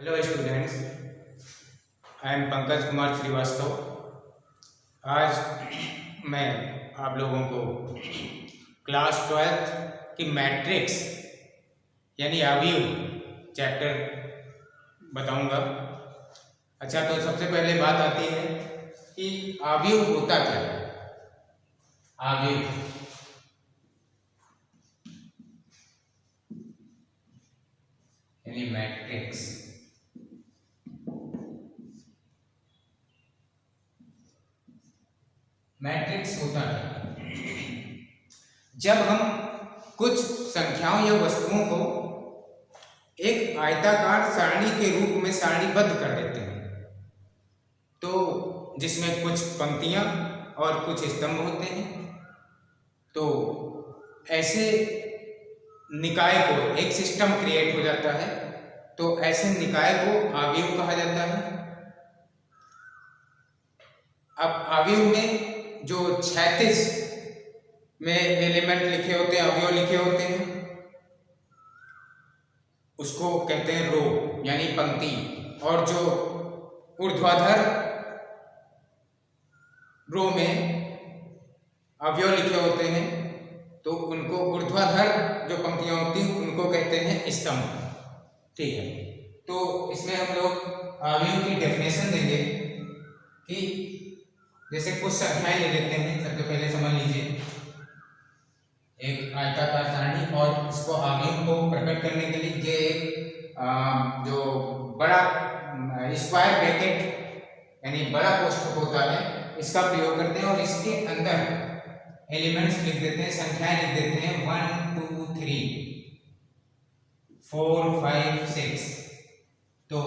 Hello students, I am Pankaj Kumar Shrivastava. आज मैं आप लोगों को क्लास 12th की मैट्रिक्स यानी अवयव चैप्टर बताऊंगा। अच्छा, तो सबसे पहले बात आती है कि अवयव होता क्या है। अवयव यानी मैट्रिक्स। मैट्रिक्स होता है जब हम कुछ संख्याओं या वस्तुओं को एक आयताकार सारणी के रूप में सारणीबद्ध कर देते हैं, तो जिसमें कुछ पंक्तियां और कुछ स्तंभ होते हैं। तो ऐसे निकाय को एक सिस्टम क्रिएट हो जाता है, तो ऐसे निकाय को अवयव कहा जाता है। अब अवयव में जो 36 में एलिमेंट लिखे होते हैं, अवयव लिखे होते हैं, उसको कहते हैं रो यानी पंक्ति। और जो ऊर्ध्वाधर रो में अवयव लिखे होते हैं, तो उनको ऊर्ध्वाधर जो पंक्तियां होती हैं उनको कहते हैं स्तंभ। ठीक है, तो इसमें हम लोग अवयव की डेफिनेशन देंगे कि जैसे कुछ संख्याएं ले लेते हैं। सबसे पहले समझ लीजिए, एक आयताकार सारणी और इसको अवयव को प्रकट करने के लिए ये जो बड़ा स्क्वायर ब्रैकेट यानी बड़ा कोष्ठक होता है, इसका प्रयोग करते हैं और इसके अंदर एलिमेंट्स लिख देते हैं, संख्याएं लिख देते हैं 1 2 3 4 5 6। तो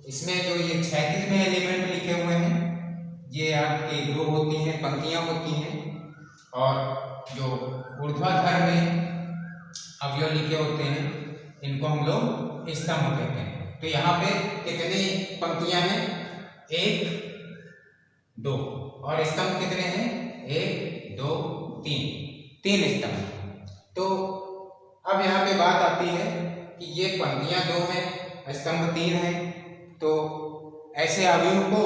इसमें जो ये 36 में एलिमेंट लिखे हुए हैं, ये आपकी रो होती हैं, पंक्तियां होती हैं। और जो ऊर्ध्वाधर में अवयव लिखे होते हैं, इनको हम लोग स्तंभ कहते हैं। तो यहाँ पे कितनी पंक्तियां हैं? 1 2। और स्तंभ कितने हैं? 1 2 3 स्तंभ। तो अब यहाँ पे बात आती है कि ये पंक्तियां 2 हैं, स्तंभ 3 हैं। तो ऐसे अवयव को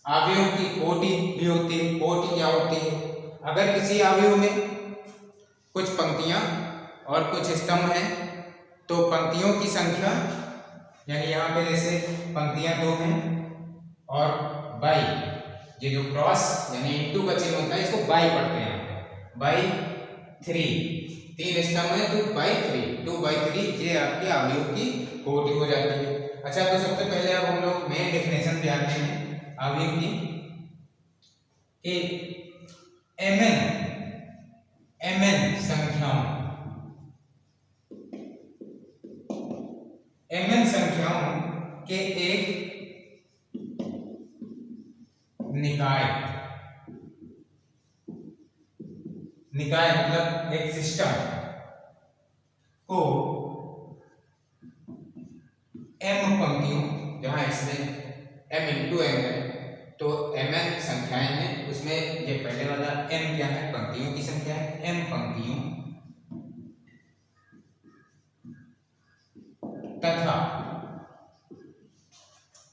अवयव की कोटि भी होती है। कोटि क्या होती है? अगर किसी अवयव में कुछ पंक्तियां और कुछ स्तंभ हैं, तो पंक्तियों की संख्या यानी यहाँ पे जैसे पंक्तियां 2 हैं और बाई, ये जो क्रॉस यानी इंटू का चिन्ह होता है, इसको बाई पढ़ते हैं। बाई 3, 3 स्तंभ है तो बाई 3, 2 बाई 3, ये आपके अवयव की कोटि हो जाती है। अच्छा, तो सबसे पहले अब हम लोग मेन डेफिनेशन पे आते हैं अवयव की। mn संख्याओं के एक निकाय मतलब एक सिस्टम को m पंक्तियों, जहां इसमें m इंटू m है, तो mn संख्याएं हैं, उसमें ये पहले वाला m क्या है? पंक्तियों की संख्या है। m पंक्तियों तथा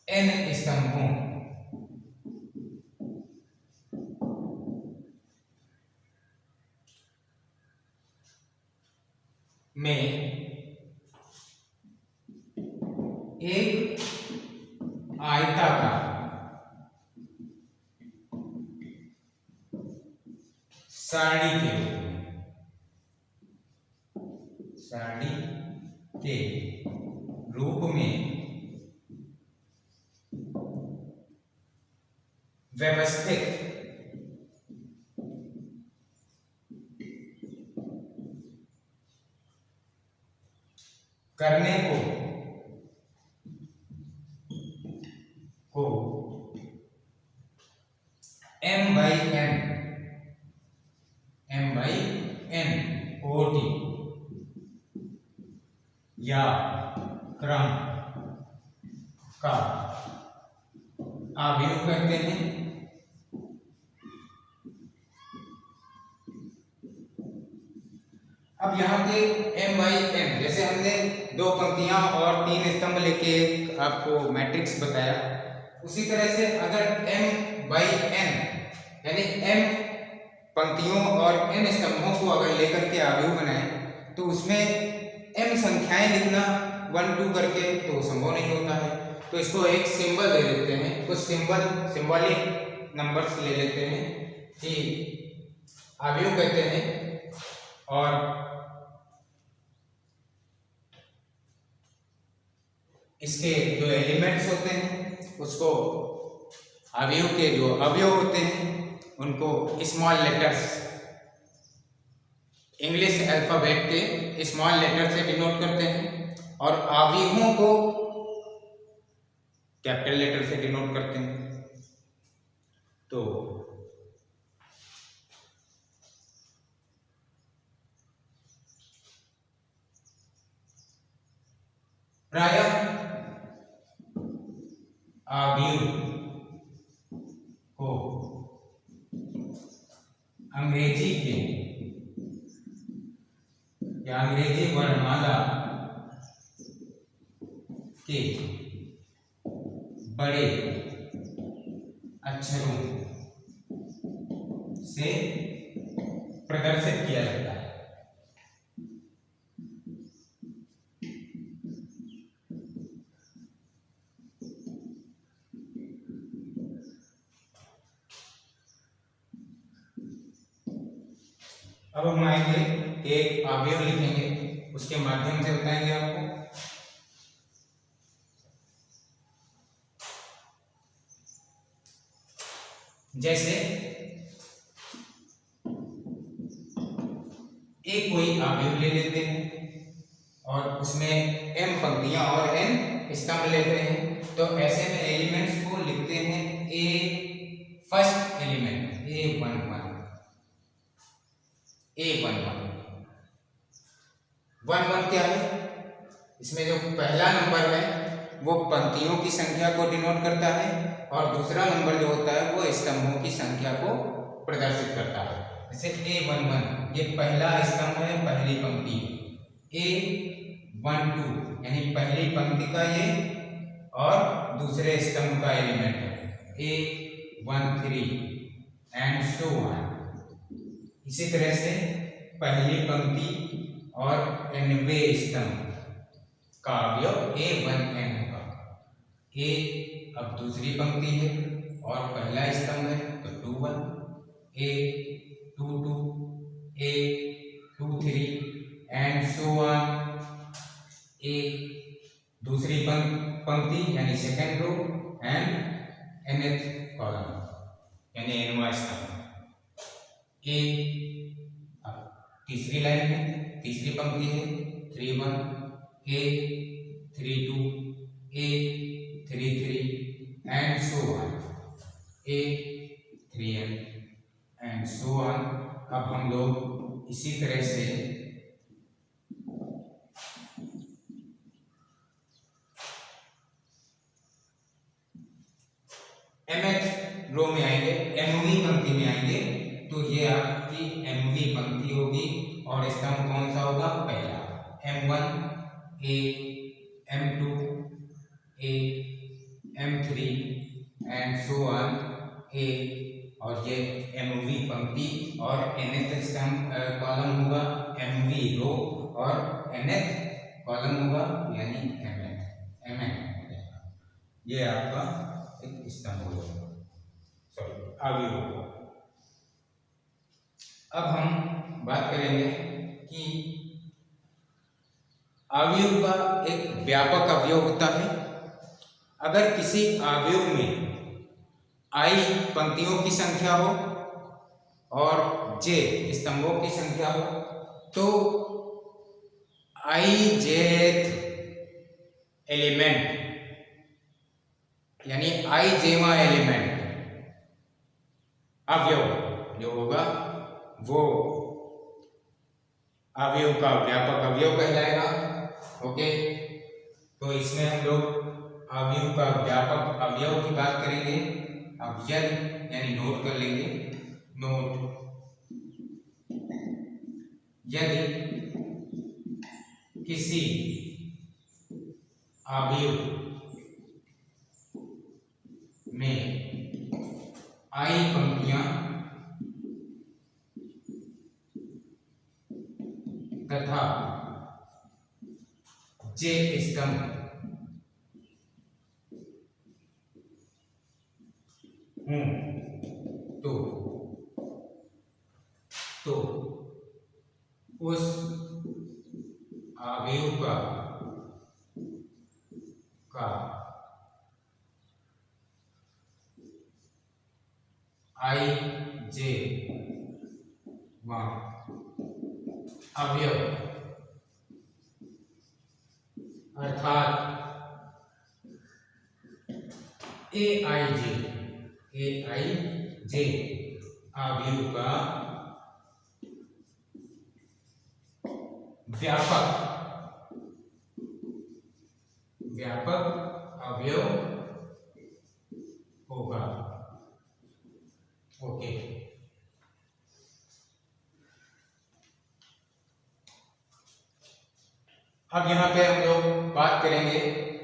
n स्तंभों में एक आयताकार सारणी के रूप में व्यवस्थित करने को m by n कोटि या क्रम का अवयव कहते हैं। अब यहाँ पे m by n, जैसे हमने 2 पंक्तियां और 3 स्तंभ लेके आपको मैट्रिक्स बताया। उसी तरह से अगर m/n यानी m पंक्तियों और n स्तंभों को अगर लेकर के आव्यूह बनाए तो उसमें m संख्याएं लिखना 1 2 करके तो संभव नहीं होता है। तो इसको एक सिंबल दे देते हैं, कुछ सिंबॉलिक नंबर्स ले लेते हैं कि आव्यूह कहते हैं, और इसके जो एलिमेंट्स होते हैं उसको आव्यूह के जो अवयव होते हैं उनको स्मॉल लेटर्स, इंग्लिश अल्फाबेट के स्मॉल लेटर से डिनोट करते हैं, और आव्यूहों को कैपिटल लेटर से डिनोट करते हैं। तो प्रायः आव्यूह को अंग्रेजी के या अंग्रेजी वर्णमाला के बड़े अक्षरों से प्रदर्शित किया जाता है। अब हम आएंगे एक अवयव लिखेंगे, उसके माध्यम से बताएंगे आपको। जैसे एक कोई अवयव ले लेते हैं और उसमें m पंक्तियां और n स्तंभ लेते हैं, तो ऐसे में एलिमेंट्स को लिखते हैं a फर्स्ट एलिमेंट a11 11 क्या है? इसमें जो पहला नंबर है वो पंक्तियों की संख्या को डिनोट करता है और दूसरा नंबर जो होता है वो स्तंभों की संख्या को प्रदर्शित करता है। जैसे a11 ये पहला स्तंभ है, पहली पंक्ति। a12 यानी पहली पंक्ति का ये और दूसरे स्तंभ का एलिमेंट है। a13 and so on. इसी तरह से पहली पंक्ति और nवें स्तंभ का अवयव a1n होगा। a अब दूसरी पंक्ति है और पहला स्तंभ है तो 21, a22, a23 and so on. a दूसरी पंक्ति यानी second row and nth column यानी nवां स्तंभ। a तीसरी लाइन है, तीसरी पंक्ति है 31, a32, a33 and so on, a3n and so on. अब हम लोग इसी तरह से mth रो में आएंगे, mवीं पंक्ति में आएंगे, तो ये आपकी mवीं पंक्ति होगी और स्तंभ कौन सा होगा? पहला m1, a, m2, a, m3 and so on a, और ये mवीं पंक्ति और nth स्तंभ कॉलम होगा mवीं रो और nth कॉलम होगा यानी mn। ये आपका एक स्तंभ होगा, सॉरी अवयव होगा। अब हम बात करेंगे कि अवयव का एक व्यापक अवयव होता है। अगर किसी अवयव में i पंक्तियों की संख्या हो और j स्तंभों की संख्या हो तो ijth एलिमेंट यानी ijवां एलिमेंट अवयव जो होगा वो अवयव का व्यापक अवयव कहलाएगा। ओके, तो इसमें हम लोग अवयव का व्यापक अवयव की बात करेंगे। अब यदि यानी नोट कर लेंगे, नोट यदि किसी अवयव में आई पंक्तियां तथा जे स्तंभ हूं तो उस अवयव का आई जे अवयव अर्थात ए आई जे अवयव का व्यापक अवयव होगा। ओके, अब यहाँ पे हम लोग बात करेंगे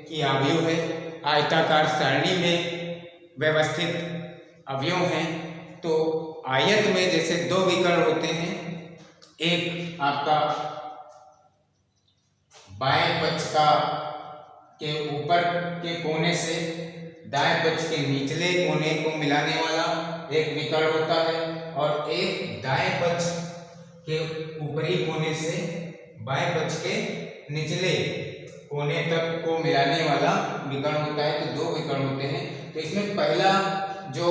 कि अवयव है आयताकार सरणी में व्यवस्थित अवयव हैं। तो आयत में जैसे दो विकर्ण होते हैं, एक आपका बाएं पक्ष का के ऊपर के कोने से दाएं पक्ष के निचले कोने को मिलाने वाला एक विकर्ण होता है, और एक दाएं पक्ष के ऊपरी कोने से बाएं पक्ष के निचले कोने तक को मिलाने वाला विकर्ण होता है। तो दो विकर्ण होते हैं। तो इसमें पहला जो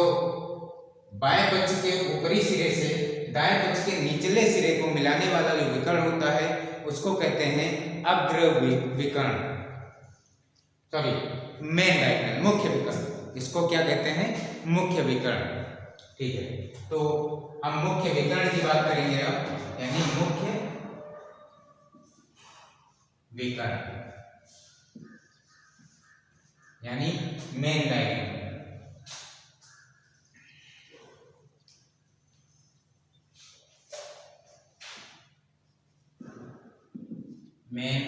बाएं पक्ष के ऊपरी सिरे से दाएं पक्ष के निचले सिरे को मिलाने वाला जो विकर्ण होता है उसको कहते हैं अग्र विकर्ण, सॉरी मेन डायगोनल, मुख्य विकर्ण। इसको क्या कहते हैं? मुख्य विकर्ण। ठीक है, तो हम मुख्य विकर्ण की बात करेंगे अब, यानी मुख्य विकर्ण यानी मेन डायगोनल। मेन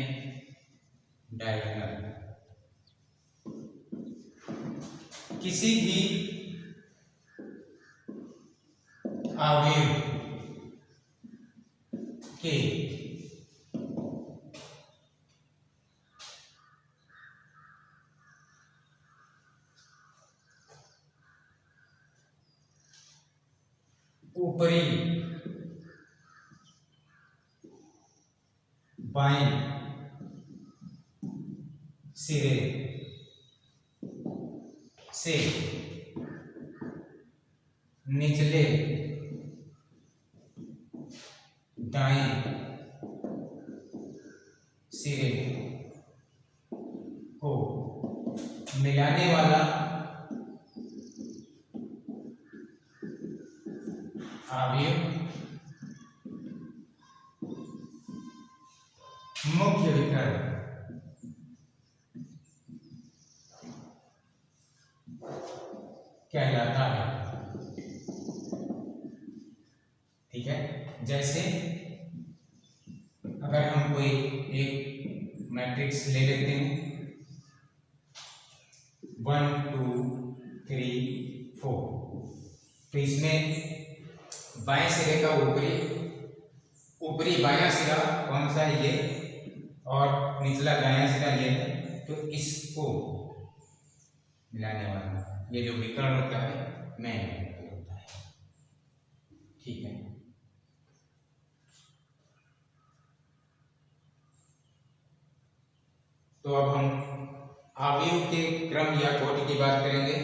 डायगोनल किसी भी अवयव के ऊपरी बाएं सिरे से निचले दाएं सिरे को मिलाने वाला अवयव मुख्य विकर्ण कहलाता है। ठीक है, जैसे अगर हम कोई एक मैट्रिक्स ले लेते हैं 1 2 3 4, तो इसमें बाएं सिरे का ऊपरी बायां सिरा कौन सा है? ये, और निचला दायां सिरा ये है। तो इसको मिलाने वाला ये जो विकर्ण होता है मेन डायगोनल होता है। ठीक है, तो अब हम अवयव के क्रम या कोटि की बात करेंगे।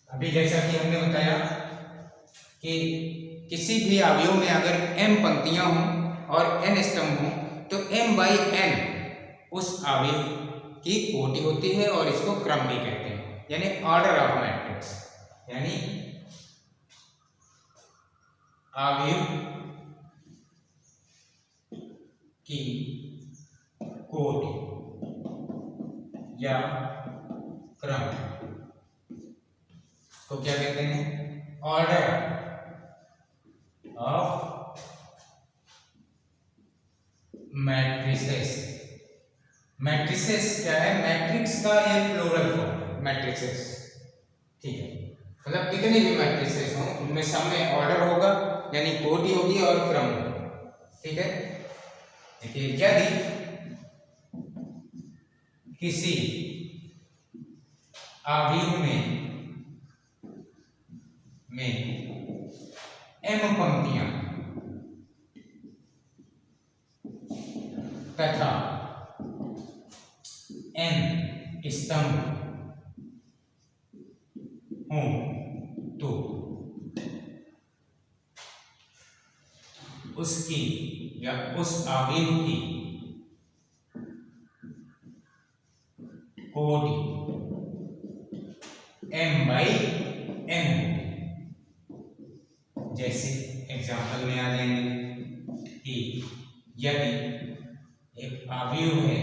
अभी जैसा कि हमने बताया कि किसी भी अवयव में अगर m पंक्तियां हों और n स्तंभ हों तो m/n उस अवयव की कोटि होती है, और इसको क्रम भी कहते हैं, यानी ऑर्डर ऑफ मैट्रिक्स, यानी अवयव की कोटि या क्रम को क्या कहते हैं? Order of matrices. मैट्रिसेस क्या है? मैट्रिक्स का ये प्लूरल फॉर्म है, मैट्रिसेस। ठीक है, मतलब कितने भी मैट्रिसेस हों उनमें सब में ऑर्डर होगा, यानी कोटि होगी और क्रम होगा। ठीक है, देखिए यदि किसी अवयव में m पंक्तियां तथा n स्तंभ हों तो उसकी या उस अवयव की कोटि m/n। जैसे एग्जाम्पल में आ जाएंगे कि यदि एक अवयव है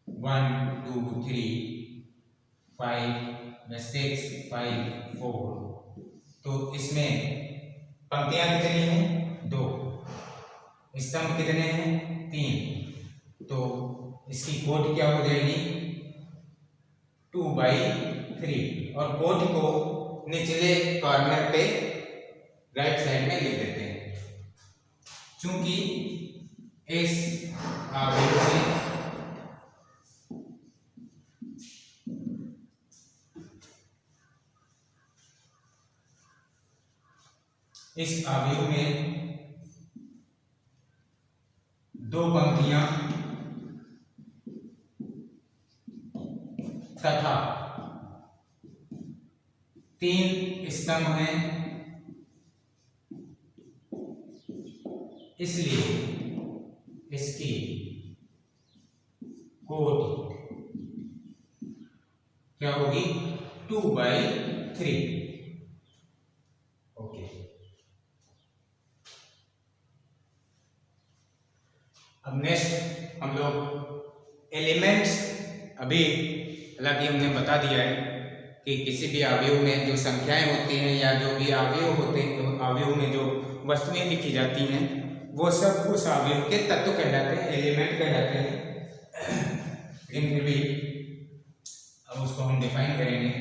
1 2 3 5 6 5 4, तो इसमें पंक्तियां कितनी हैं? 2, स्तंभ कितने हैं? 3, तो इसकी कोटि क्या हो जाएगी? 2/3। और कोटि को निचले कॉर्नर पे राइट साइड में लिख देते हैं, क्योंकि इस अवयव में दो पंक्तियां तथा 3 स्तंभ हैं, इसलिए इसकी कोटि क्या होगी? 2/3। ओके, अब नेक्स्ट हम लोग एलिमेंट्स, अभी हालांकि हमने बता दिया है कि किसी भी अवयव में जो संख्याएं होती हैं या जो भी अवयव होते हैं, अवयव में जो वस्तुएं लिखी जाती हैं वो सब उस अवयव के तत्व कहलाते हैं, एलिमेंट कहलाते हैं। लेकिन फिर भी अब उसको हम डिफाइन करेंगे।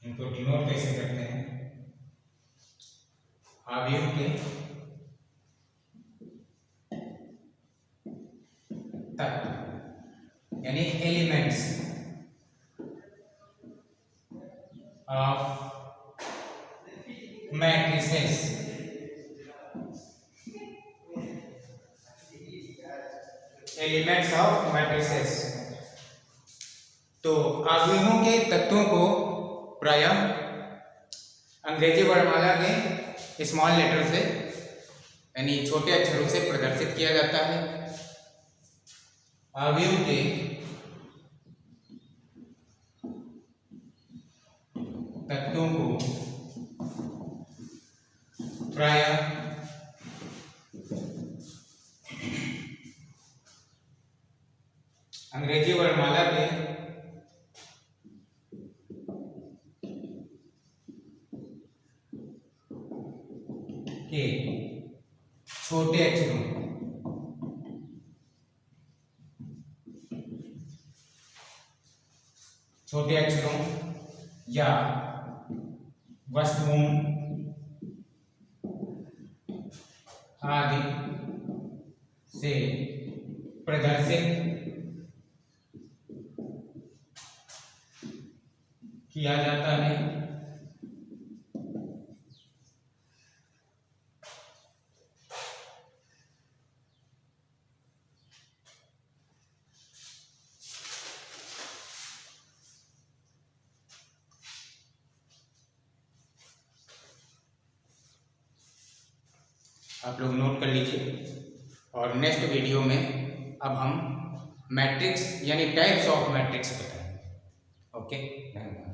इनको डिनोट कैसे करते हैं? अवयव के तत्व यानी elements of matrices. Elements of matrices, तो अवयवों के तत्वों को प्रायः अंग्रेजी वर्णमाला के स्मॉल लेटर से यानी छोटे अक्षरों से प्रदर्शित किया जाता है। अवयव के तत्वों को प्रायः अंग्रेजी वर्णमाला के छोटे अक्षरों या वस्तुओं आदि से प्रदर्शित किया जाता है। आप लोग नोट कर लीजिए। और नेक्स्ट वीडियो में अब हम मैट्रिक्स यानी टाइप्स ऑफ मैट्रिक्स बताएंगे। ओके, धन्यवाद।